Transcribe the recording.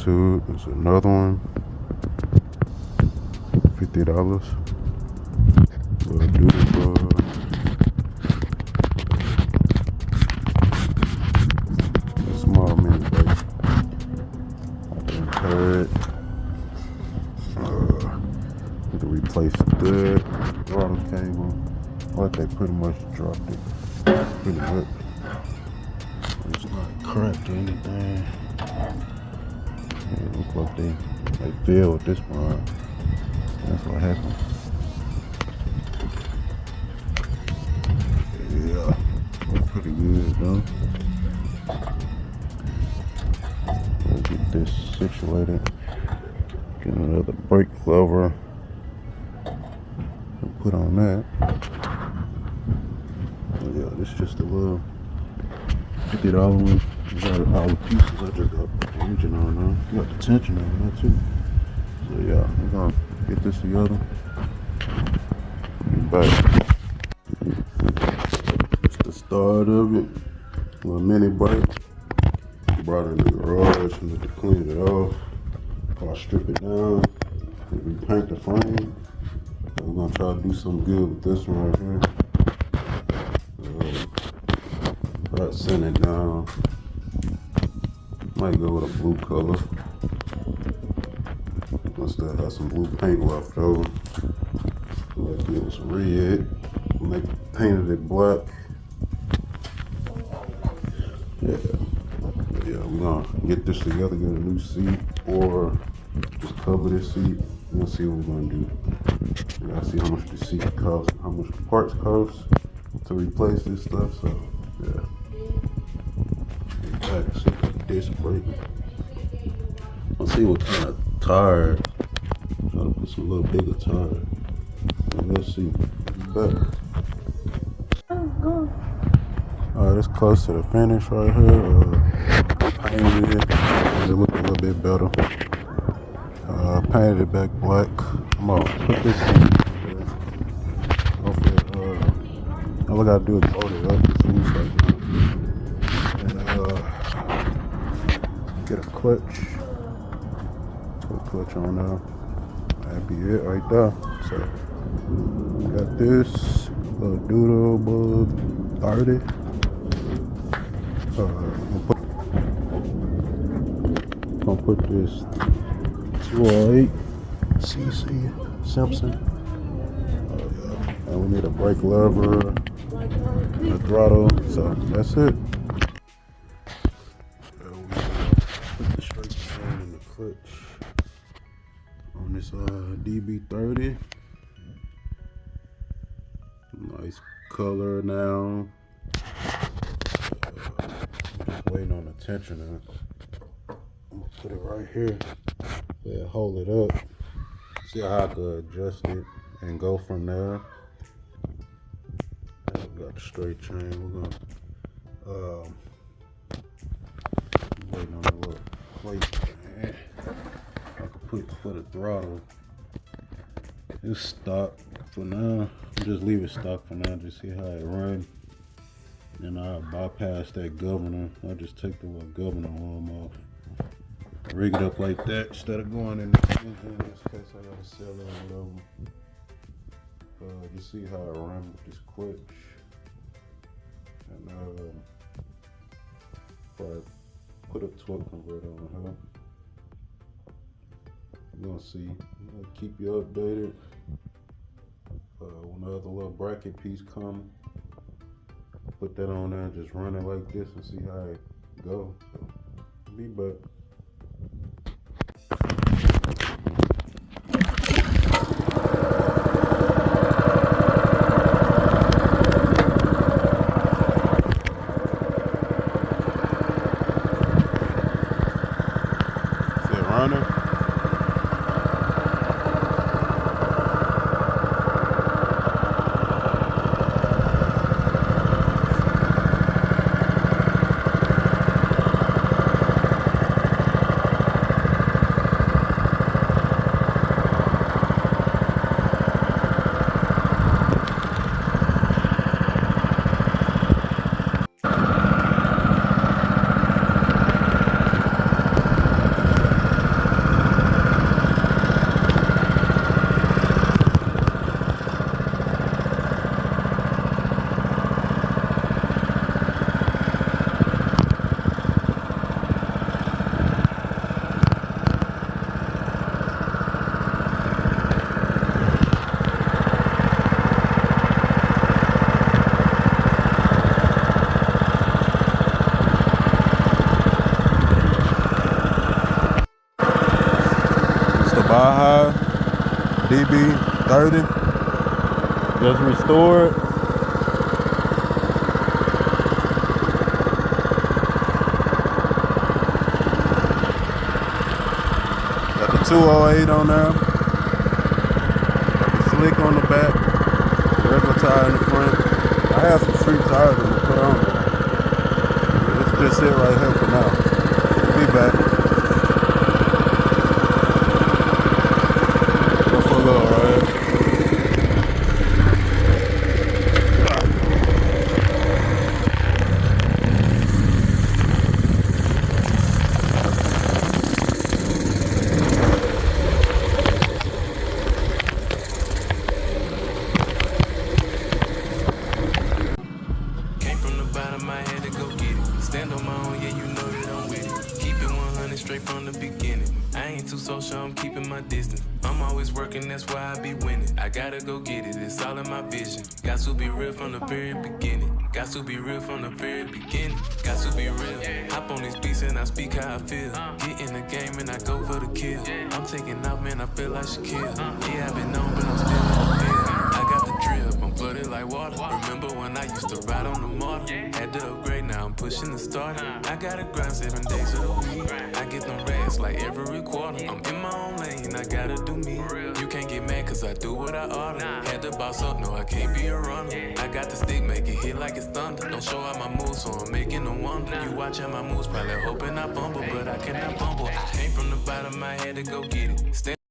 to it. There's another one, $50. Little doodle bug. A small mini bike. Turret. Need to replace the throttle cable. Like they pretty much dropped it. Pretty good. It's not cracked or anything. It look like they failed with this one. That's what happened. Yeah, pretty good though. We'll get this situated. Get another brake lever and put on that. Yeah, this is just a little $50 one. You got all the pieces. I just got the engine on now. You got the tension on there too. So yeah, we're gonna get this together. Get back. It's the start of it. A little mini bike. Brought it in the garage and had to clean it off. I'll strip it down and repaint the frame. So we're gonna try to do something good with this one right here. Start sanding it down. Might go with a blue color. I still have some blue paint left over. Like it was red. Painted it black. Yeah, we're gonna get this together, get a new seat, or just cover this seat. We'll see what we're gonna do. We gotta see how much the seat costs, how much the parts cost to replace this stuff. So yeah. Get back, see the disc brake. Let's see what kind of tire. Try to put some little bigger tire. And we'll see. Better. Alright, it's close to the finish right here. Painted it. It looked a little bit better. Painted it back black. I'm gonna put this in. Hopefully, all I gotta do is load it up. It's loose right now. And get a clutch. Put a clutch on there. That'd be it right there. So got this little doodle bug 30. Gonna put this 208 cc Simpson. And we need a brake lever and a throttle. So that's it. So we put the straight chain in the clutch on this DB30. Nice color now. Just waiting on the tensioner. I'm gonna put it right here. Yeah, hold it up. See how I could adjust it and go from there. We got the straight chain. We're gonna waiting on the little plate. I could put for the throttle. It's stock for now. Just leave it stock for now. Just see how it runs. Then I'll bypass that governor. I'll just take the little governor arm off. Rig it up like that instead of going in the engine in this case I gotta sell it or whatever. You see how it runs with this clutch. And if I put a torque converter on her, you're gonna see. I'll keep you updated. When the other little bracket piece comes, put that on there and just run it like this and see how it goes. So be back. Is it running? DB30. Just restored. Got the 208 on there. The slick on the back. Regular tire in the front. I have some street tires to put on there. Let's just sit right here for now. Be back. Go for a little ride. Stand on my own, yeah, you know that I'm with it. Keep it 100 straight from the beginning. I ain't too social, I'm keeping my distance. I'm always working, that's why I be winning. I gotta go get it, it's all in my vision. Got to be real from the very beginning. Got to be real from the very beginning. Got to be real. Hop on these beats and I speak how I feel. Get in the game and I go for the kill. I'm taking off, man, I feel like Shaquille. Yeah, I've been known, but I'm still in the field. I got the drip, I'm flooded like water. Remember when I used to ride on the motor? Had to upgrade, now I'm pushing the start. I gotta grind 7 days of the week. I get them racks like every quarter. I'm in my own lane, I gotta do me. You can't get mad cause I do what I order. Had to boss up, no, I can't be a runner. I got the stick, make it hit like it's thunder. Don't show out my moves, so I'm making a wonder. You watching my moves, probably hoping I fumble, but I cannot fumble. I came from the bottom, I had to go get it.